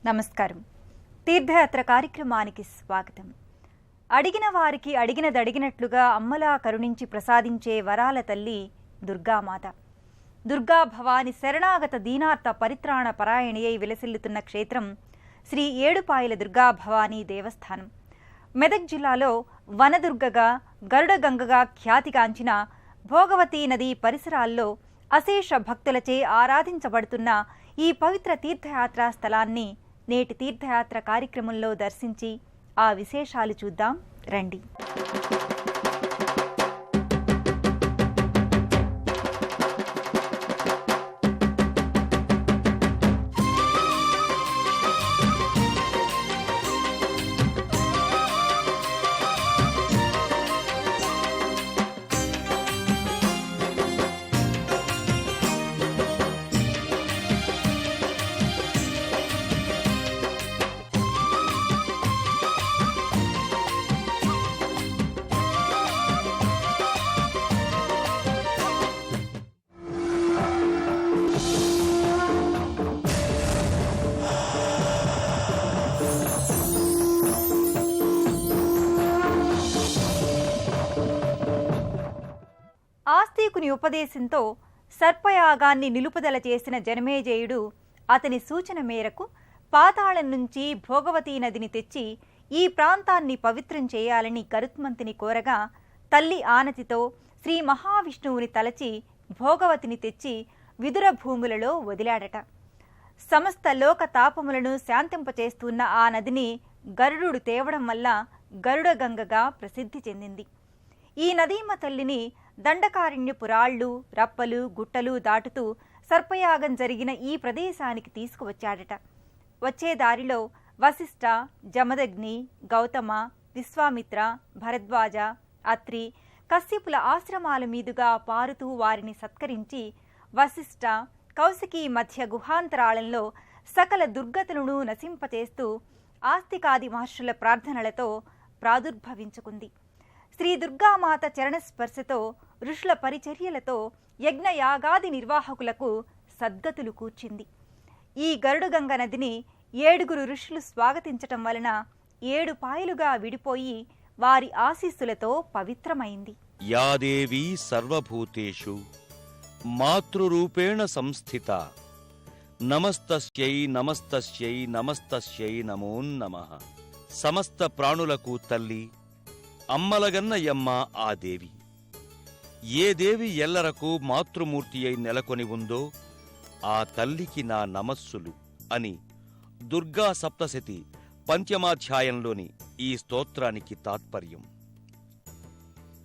నమస్కారం. తీర్థయాత్ర కార్యక్రమానికి స్వాగతం. అడిగిన వారికి అడిగినదడిగినట్లుగా అమ్మలా కరుణించి ప్రసాదించే వరాల తల్లి దుర్గామాత. దుర్గా భవాని శరణాగత దీనార్త పరిత్రాణ పరాయణియై విలసిల్లుతున్న క్షేత్రం శ్రీ ఏడుపాయల దుర్గా భవానీ దేవస్థానం. మెదక్ జిల్లాలో వనదుర్గగా గరుడగంగగా ఖ్యాతిగాంచిన భోగవతీ నది పరిసరాల్లో అశేష భక్తులచే ఆరాధించబడుతున్న ఈ పవిత్ర తీర్థయాత్రా స్థలాన్ని నేటి తీర్థయాత్ర కార్యక్రమంలో దర్శించి ఆ విశేషాలు చూద్దాం రండి. ఆస్తికుని ఉపదేశంతో సర్పయాగాన్ని నిలుపుదల చేసిన జనమేజయుడు అతని సూచన మేరకు పాతాళం నుంచి భోగవతీ నదిని తెచ్చి ఈ ప్రాంతాన్ని పవిత్రం చేయాలని గరుత్మంతుని కోరగా తల్లి ఆనతితో శ్రీ మహావిష్ణువుని తలచి భోగవతిని తెచ్చి విదుర భూములలో వదిలాడట. సమస్త లోక తాపములను శాంతింపచేస్తున్న ఆ నదిని గరుడు తేవడం వల్ల గరుడగంగగా ప్రసిద్ధి చెందింది. ఈ నదీమ తల్లిని దండకారణ్యపురాళ్ళు, రప్పలు, గుట్టలు దాటుతూ సర్పయాగం జరిగిన ఈ ప్రదేశానికి తీసుకువచ్చాడట. వచ్చే దారిలో వశిష్ఠ, జమదగ్ని, గౌతమ, విశ్వామిత్ర, భరద్వాజ, అత్రి, కశ్యపుల ఆశ్రమాల మీదుగా పారుతూ వారిని సత్కరించి వశిష్ఠ, కౌశికీ మధ్య గుహాంతరాళంలో సకల దుర్గతులను నశింపచేస్తూ ఆస్తికాది మహర్షుల ప్రార్థనలతో ప్రాదుర్భవించుకుంది. శ్రీ దుర్గామాత చరణస్పర్శతో ఋషుల పరిచర్యలతో యజ్ఞయాగాది నిర్వాహకులకు సద్గతులు కూర్చింది. ఈ గరుడగంగ నదిని 7 ఋషులు స్వాగతించటం వలన 7 పాయలుగా విడిపోయి వారి ఆశీస్సులతో పవిత్రమైంది. యాదేవీ సర్వభూతేషు మాతృరూపేణ సంస్థిత నమస్తస్యై నమస్తస్యై నమస్తస్యై నమో నమః. సమస్త ప్రాణులకు తల్లి అమ్మలగన్న యమ్మ ఆ దేవి. ఏ దేవి ఎల్లరకు మాతృమూర్తి అయి నెలకొని ఉందో ఆ తల్లికి నా నమస్సులు అని దుర్గా సప్తశతి పంచమాధ్యాయంలోని ఈ స్తోత్రానికి తాత్పర్యం.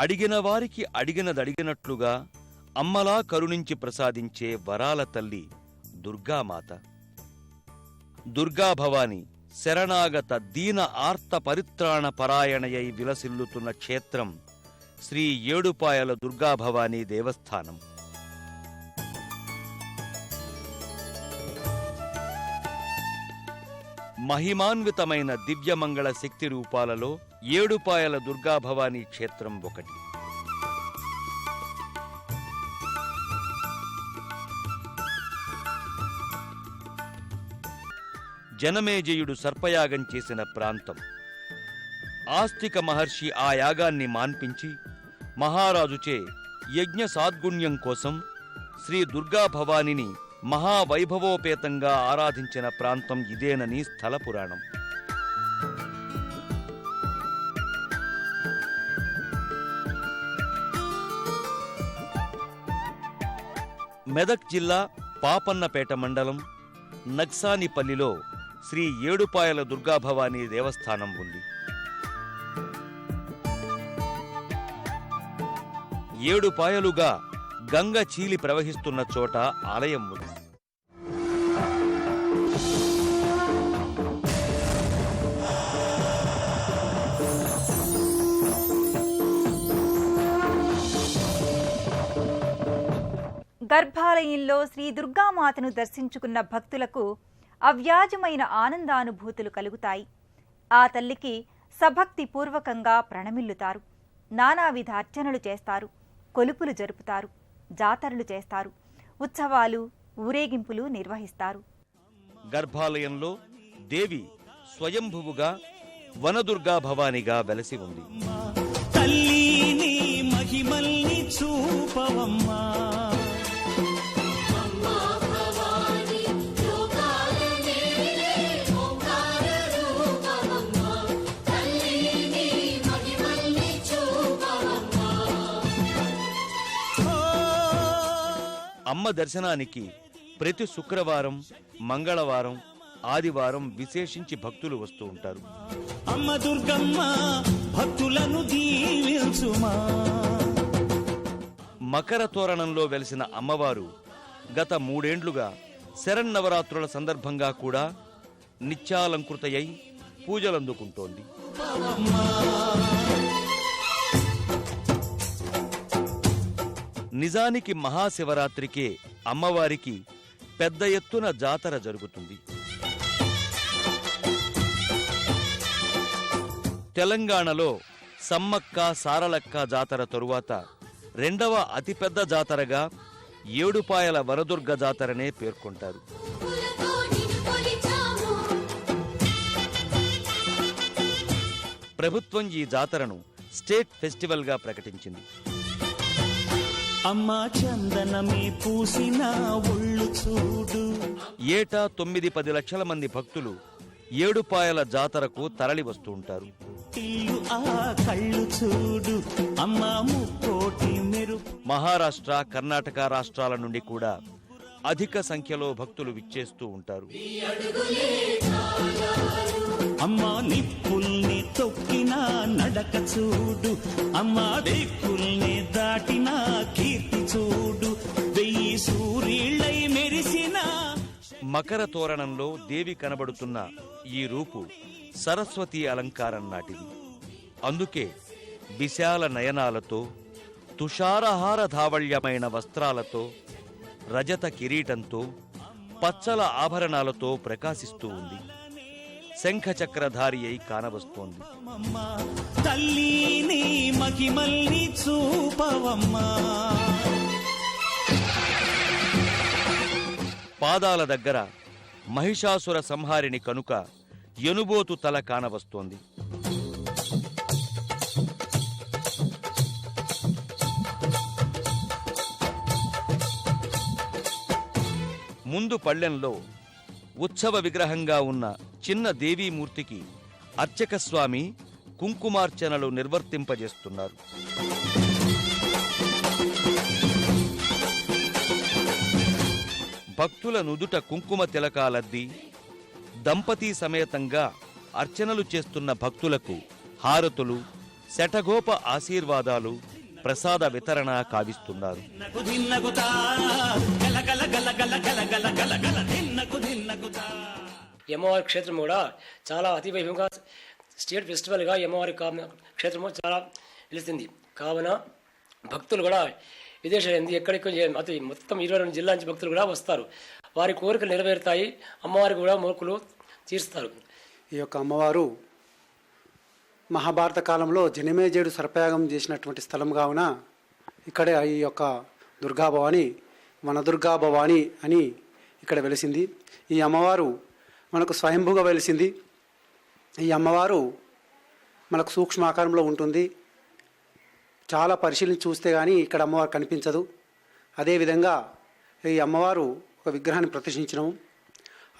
అడిగిన వారికి అడిగినదడిగినట్లుగా అమ్మలా కరుణించి ప్రసాదించే వరాల తల్లి దుర్గామాత. దుర్గాభవాని శరణాగత దీన ఆర్త పరిత్రాణ పరాయణయై విలసిల్లుతున్న క్షేత్రం శ్రీ ఏడుపాయల దుర్గాభవానీ దేవస్థానం. మహిమాన్వితమైన దివ్యమంగళ శక్తి రూపాలలో ఏడుపాయల దుర్గాభవానీ క్షేత్రం ఒకటి. జనమేజయుడు సర్పయాగం చేసిన ప్రాంతం. ఆస్తిక మహర్షి ఆ యాగాన్ని మాన్పించి మహారాజుచే యజ్ఞ సాద్గుణ్యం కోసం శ్రీ దుర్గాభవానిని మహావైభవోపేతంగా ఆరాధించిన ప్రాంతం ఇదేనని స్థల పురాణం. మెదక్ జిల్లా పాపన్నపేట మండలం నగ్సానిపల్లిలో శ్రీ ఏడుపాయల దుర్గాభవానీ దేవస్థానం ఉంది. 7 పాయలుగా గంగ చీలి ప్రవహిస్తున్న చోట ఆలయం ఉంది. గర్భాలయంలో శ్రీ దుర్గామాతను దర్శించుకున్న భక్తులకు అవ్యాజమైన ఆనందానుభూతులు కలుగుతాయి. ఆ తల్లికి సభక్తి పూర్వకంగా ప్రణమిల్లుతారు. నానావిధ అర్చనలు చేస్తారు, కొలుపులు జరుపుతారు, జాతరలు చేస్తారు, ఉత్సవాలు, ఊరేగింపులు నిర్వహిస్తారు. గర్భాలయంలో దేవి స్వయంభువుగా వనదుర్గా భవానిగా వెలసి ఉంది. తల్లిని మహిమల్ని చూపవమ్మా. అమ్మ దర్శనానికి ప్రతి శుక్రవారం, మంగళవారం, ఆదివారం విశేషించి భక్తులు వస్తూ ఉంటారు. అమ్మ దుర్గమ్మ భక్తులను దీవించుమా. మకర తోరణంలో వెలిసిన అమ్మవారు గత 3 ఏండ్లుగా శరన్నవరాత్రుల సందర్భంగా కూడా నిత్యాలంకృతయై పూజలందుకుంటోంది. నిజానికి మహాశివరాత్రికే అమ్మవారికి పెద్ద ఎత్తున జాతర జరుగుతుంది. తెలంగాణలో సమ్మక్క సారలక్క జాతర తరువాత రెండవ అతిపెద్ద జాతరగా ఏడుపాయల వనదుర్గ జాతరనే పేర్కొంటారు. ప్రభుత్వం ఈ జాతరను స్టేట్ ఫెస్టివల్గా ప్రకటించింది. అమ్మా చందనమే పూసిన ఒళ్ళు చూడు. ఏటా 9-10 లక్షల మంది భక్తులు ఏడుపాయల జాతరకు తరలి వస్తూ ఉంటారు. ఆ కళ్ళు చూడు అమ్మా ముక్కోటి మెరుపు. మహారాష్ట్ర, కర్ణాటక రాష్ట్రాల నుండి కూడా అధిక సంఖ్యలో భక్తులు విచ్చేస్తూ ఉంటారు. అమ్మా నిప్పుల్ని తొక్కిన నడక చూడు, అమ్మా దిక్కుల్ని దాటిన కీర్తి చూడు, 1000 సూర్యులై మెరిసిన. మకర తోరణంలో దేవి కనబడుతున్న ఈ రూపు సరస్వతి అలంకారం నాటిది. అందుకే విశాల నయనాలతో, తుషారహార ధావళ్యమైన వస్త్రాలతో, రజత కిరీటంతో, పచ్చల ఆభరణాలతో ప్రకాశిస్తూ ఉంది. శంఖచక్రధారి అయి కానవస్తోంది. తల్లిని మహిమల్ని చూపవమ్మా. పాదాల దగ్గర మహిషాసుర సంహారిని కనుక ఎనుబోతు తల కానవస్తోంది. ముందు పళ్ళెంలో ఉత్సవ విగ్రహంగా ఉన్న చిన్న దేవీమూర్తికి అర్చక స్వామి కుంకుమార్చనలు నిర్వర్తింపజేస్తున్నారు. భక్తుల నుదుట కుంకుమ తిలకాలద్ది దంపతీ సమేతంగా అర్చనలు చేస్తున్న భక్తులకు హారతులు, శఠగోప ఆశీర్వాదాలు, ప్రసాద వితరణ కావిస్తున్నారు. అమ్మవారి క్షేత్రం కూడా చాలా అతివైభవంగా స్టేట్ ఫెస్టివల్గా అమ్మవారి క్షేత్రము చాలా నిలుస్తుంది. కావున భక్తులు కూడా విదేశాలు ఎక్కడెక్కడ అతి మొత్తం 22 జిల్లా నుంచి భక్తులు కూడా వస్తారు. వారి కోరికలు నెరవేరుతాయి. అమ్మవారికి కూడా మొక్కులు తీరుస్తారు. ఈ యొక్క అమ్మవారు మహాభారత కాలంలో జనమేజయుడు సర్పయాగం చేసినటువంటి స్థలం కావున ఇక్కడే ఈ యొక్క దుర్గాభవాని వనదుర్గాభవాని అని ఇక్కడ వెలిసింది. ఈ అమ్మవారు మనకు స్వయంభూగా వెలిసింది. ఈ అమ్మవారు మనకు సూక్ష్మ ఆకారంలో ఉంటుంది. చాలా పరిశీలించి చూస్తే కానీ ఇక్కడ అమ్మవారు కనిపించదు. అదేవిధంగా ఈ అమ్మవారు ఒక విగ్రహాన్ని ప్రతిష్ఠించినాము.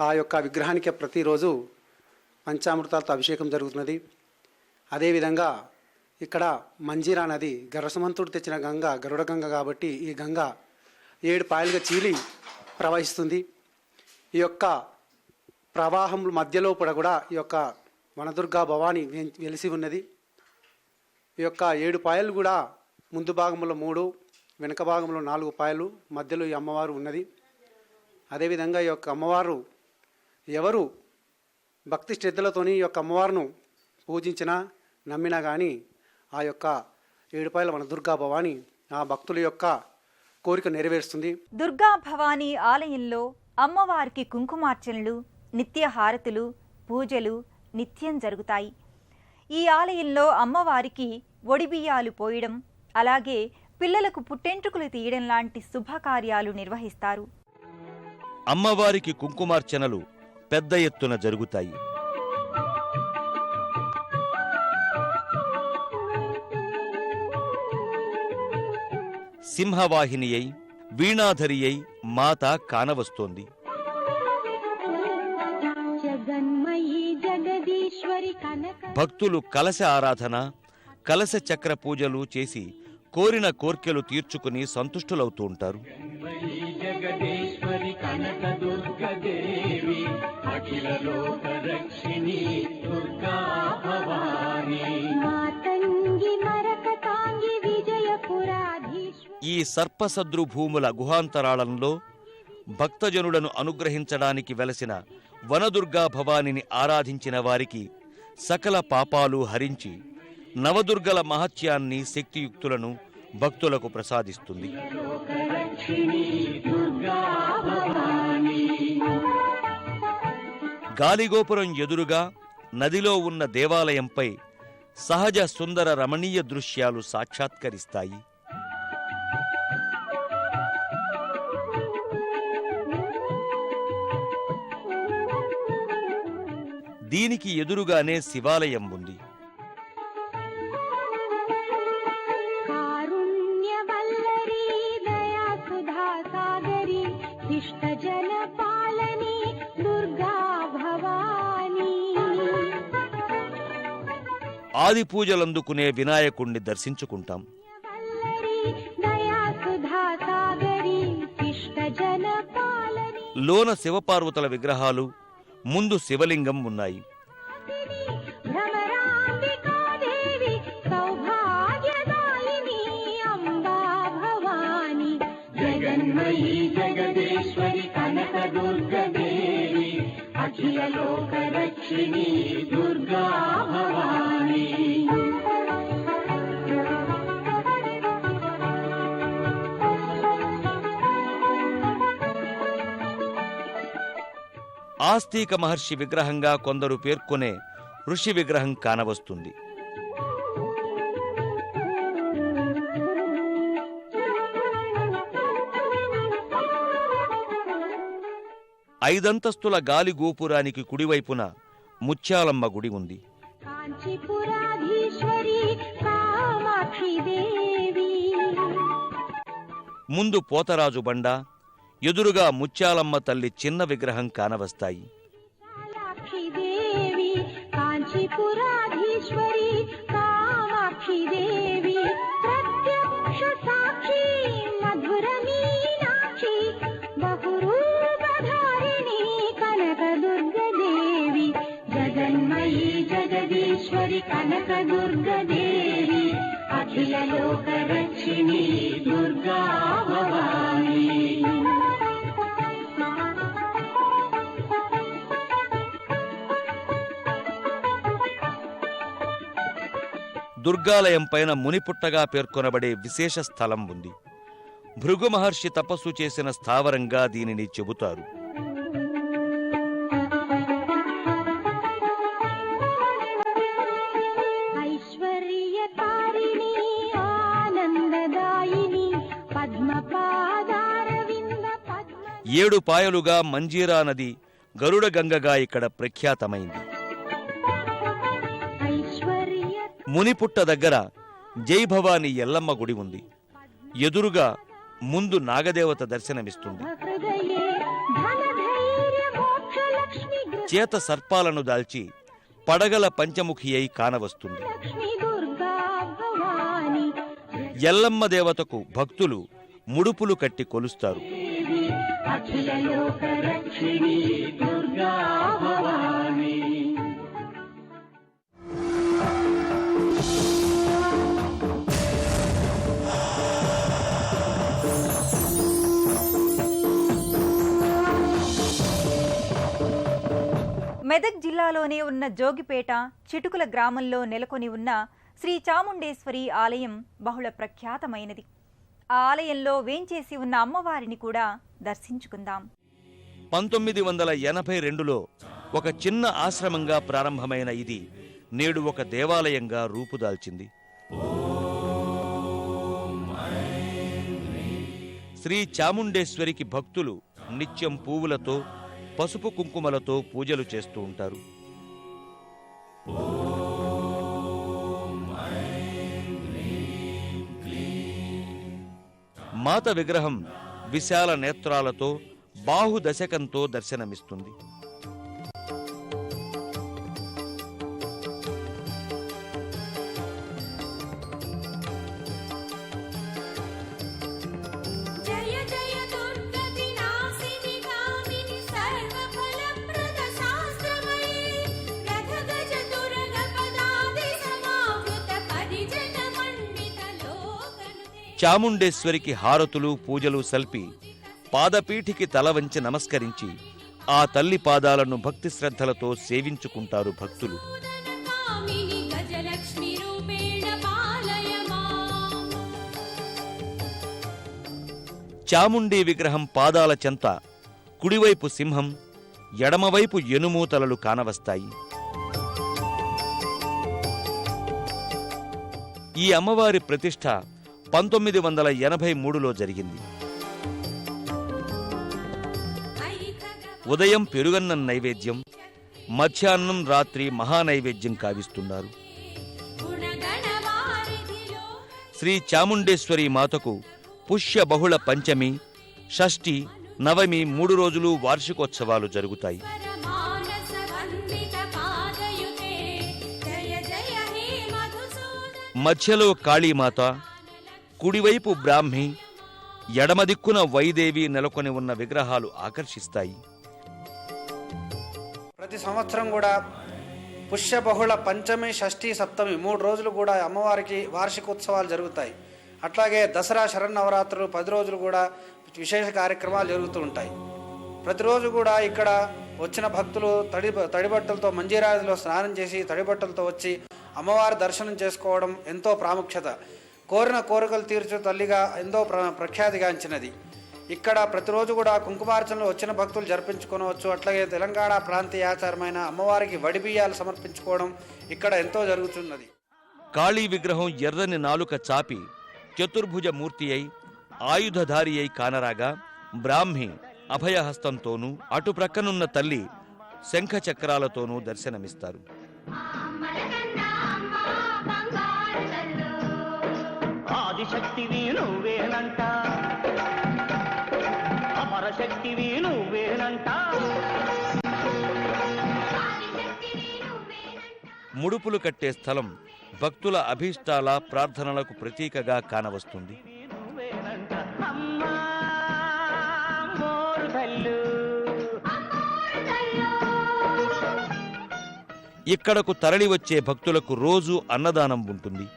ఆ యొక్క విగ్రహానికి ప్రతిరోజు పంచామృతాలతో అభిషేకం జరుగుతున్నది. అదేవిధంగా ఇక్కడ మంజీరా నది గర్భసమంతుడు తెచ్చిన గంగ గరుడ గంగ కాబట్టి ఈ గంగ 7 పాయలుగా చీలి ప్రవహిస్తుంది. ఈ యొక్క ప్రవాహం మధ్యలో కూడా ఈ యొక్క వనదుర్గా భవాని వెలిసి ఉన్నది. ఈ యొక్క 7 పాయలు కూడా ముందు భాగంలో 3, వెనుక భాగంలో 4 పాయలు, మధ్యలో ఈ అమ్మవారు ఉన్నది. అదేవిధంగా ఈ యొక్క అమ్మవారు ఎవరు భక్తి శ్రద్ధలతోని ఈ యొక్క అమ్మవారును పూజించినా నమ్మినా కానీ ఆ యొక్క 7 పాయల వనదుర్గా భవాని ఆ భక్తుల యొక్క కోరిక నెరవేరుస్తుంది. దుర్గా భవానీ ఆలయంలో అమ్మవారికి కుంకుమార్చనలు, నిత్య హారతులు, పూజలు నిత్యం జరుగుతాయి. ఈ ఆలయంలో అమ్మవారికి ఒడిబియ్యాలు పోయడం, అలాగే పిల్లలకు పుట్టెంట్రుకలు తీయడం లాంటి శుభకార్యాలు నిర్వహిస్తారు. అమ్మవారికి కుంకుమార్చనలు పెద్ద ఎత్తున జరుగుతాయి. సింహవాహిని అయి వీణాధరి అయి మాత కానవస్తోంది. భక్తులు కలశ ఆరాధన, కలశ చక్ర పూజలు చేసి కోరిన కోర్కెలు తీర్చుకుని సంతుష్టులవుతూ ఉంటారు. ఈ సర్పసద్రు భూముల గుహాంతరాళంలో భక్తజనులను అనుగ్రహించడానికి వెలసిన వనదుర్గా భవానిని ఆరాధించిన వారికి సకల పాపాలు హరించి నవదుర్గల మహత్యాన్ని, శక్తియుక్తులను భక్తులకు ప్రసాదిస్తుంది. గాలిగోపురం ఎదురుగా నదిలో ఉన్న దేవాలయంపై సహజ సుందర రమణీయ దృశ్యాలు సాక్షాత్కరిస్తాయి. దీనికి ఎదురుగానే శివాలయం ఉంది. ఆది పూజలందుకునే వినాయకుణ్ణి దర్శించుకుంటాం. లోన శివపార్వతుల విగ్రహాలు, ముందు శివలింగం ఉన్నాయి. ఆస్తిక మహర్షి విగ్రహంగా కొందరు పేర్కొనే ఋషి విగ్రహం కానవస్తుంది. ఐదంతస్తుల గాలి గోపురానికి కుడివైపున ముత్యాలమ్మ గుడి ఉంది. ముందు పోతరాజు బండ, ఎదురుగా ముత్యాలమ్మ తల్లి చిన్న విగ్రహం కానవస్తాయి. కనకదుర్గదేవి అఖిల లోక రక్షిణి దుర్గా భవాని. దుర్గాలయం పైన మునిపుట్టగా పేర్కొనబడే విశేష స్థలం ఉంది. భృగు మహర్షి తపస్సు చేసిన స్థావరంగా దీనిని చెబుతారు. ఏడు పాయలుగా మంజీరా నది గరుడ గంగగా ఇక్కడ ప్రఖ్యాతమైంది. మునిపుట్ట దగ్గర జైభవాని ఎల్లమ్మ గుడి ఉంది. ఎదురుగా ముందు నాగదేవత దర్శనమిస్తుంది. చేత సర్పాలను దాల్చి పడగల పంచముఖి అయి కానవస్తుంది. ఎల్లమ్మ దేవతకు భక్తులు ముడుపులు కట్టి కొలుస్తారు. మెదక్ జిల్లాలోనే ఉన్న జోగిపేట చిటుకుల గ్రామంలో నెలకొని ఉన్న శ్రీ చాముండేశ్వరి ఆలయం బహుళ ప్రఖ్యాతమైనది. ఆ ఆలయంలో వేంచేసి ఉన్న అమ్మవారిని కూడా దర్శించుకుందాం. 1982లో ఒక చిన్న ఆశ్రమంగా ప్రారంభమైన ఇది నేడు ఒక దేవాలయంగా రూపుదాల్చింది. శ్రీ చాముండేశ్వరికి భక్తులు నిత్యం పువ్వులతో, పసుపు కుంకుమలతో పూజలు చేస్తూ ఉంటారు. మాత విగ్రహం విశాల నేత్రాలతో బాహుదశకంతో దర్శనమిస్తుంది. చాముండేశ్వరికి హారతులు పూజలు సల్పి పాదపీఠికి తల వంచి నమస్కరించి ఆ తల్లి పాదాలను భక్తి శ్రద్ధలతో సేవించుకుంటారు భక్తులు. చాముండీ విగ్రహం పాదాల చెంత కుడివైపు సింహం, ఎడమవైపు ఎనుమూతలలు కానవస్తాయి. ఈ అమ్మవారి ప్రతిష్ఠ 1983లో జరిగింది. ఉదయం పెరుగన్నం నైవేద్యం, మధ్యాహ్నం రాత్రి మహానైవేద్యం కావిస్తున్నారు. శ్రీ చాముండేశ్వరి మాతకు పుష్య బహుళ పంచమి, షష్ఠి, నవమి 3 రోజులు వార్షికోత్సవాలు జరుగుతాయి. మధ్యలో కాళీమాత, కుడివైపు బ్రాహ్మి, ఎడమ దిక్కున వైదేవి నెలకొని ఉన్న విగ్రహాలు ఆకర్షిస్తాయి. ప్రతి సంవత్సరం కూడా పుష్య బహుళ పంచమి, షష్ఠి, సప్తమి 3 రోజులు కూడా అమ్మవారికి వార్షికోత్సవాలు జరుగుతాయి. అట్లాగే దసరా, శరన్నవరాత్రులు 10 రోజులు కూడా విశేష కార్యక్రమాలు జరుగుతూ ఉంటాయి. ప్రతిరోజు కూడా ఇక్కడ వచ్చిన భక్తులు తడిబట్టలతో మంజీరాదిలో స్నానం చేసి తడిబట్టలతో వచ్చి అమ్మవారి దర్శనం చేసుకోవడం ఎంతో ప్రాముఖ్యత. కోరిన కోరికలు తీర్చు తల్లిగా ఎంతో ప్రఖ్యాతిగాంచినది. ఇక్కడ ప్రతిరోజు కూడా కుంకుమార్చనలు వచ్చిన భక్తులు జరిపించుకోవచ్చు. అట్లాగే తెలంగాణ ప్రాంతీయ ఆచారమైన అమ్మవారికి వడిబియ్యాలు సమర్పించుకోవడం ఇక్కడ ఎంతో జరుగుతున్నది. కాళీ విగ్రహం ఎర్రని నాలుక చాపి చతుర్భుజ మూర్తి అయి ఆయుధధారి అయి కానరాగా, బ్రాహ్మి అభయహస్తంతోనూ అటు ప్రక్కనున్న తల్లి శంఖ చక్రాలతోనూ దర్శనమిస్తారు. ఆదిశక్తివి నువ్వేనంట, అపరశక్తివి నువ్వేనంట. ముడుపులు కట్టే స్థలం భక్తుల అభీష్టాల ప్రార్థనలకు ప్రతీకగా కానవస్తుంది. ఇక్కడకు తరలివచ్చే భక్తులకు రోజు అన్నదానం ఉంటుంది.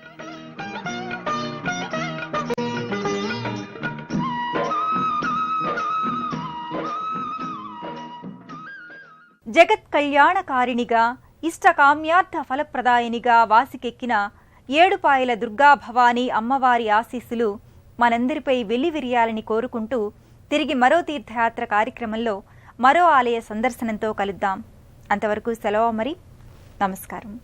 జగత్ కళ్యాణకారిణిగా, ఇష్టకామ్యార్థ ఫలప్రదాయినిగా వాసికెక్కిన ఏడుపాయల దుర్గా భవానీ అమ్మవారి ఆశీస్సులు మనందరిపై వెల్లివిరియాలని కోరుకుంటూ తిరిగి మరో తీర్థయాత్ర కార్యక్రమంలో మరో ఆలయ సందర్శనంతో కలుద్దాం. అంతవరకు సెలవు మరి. నమస్కారం.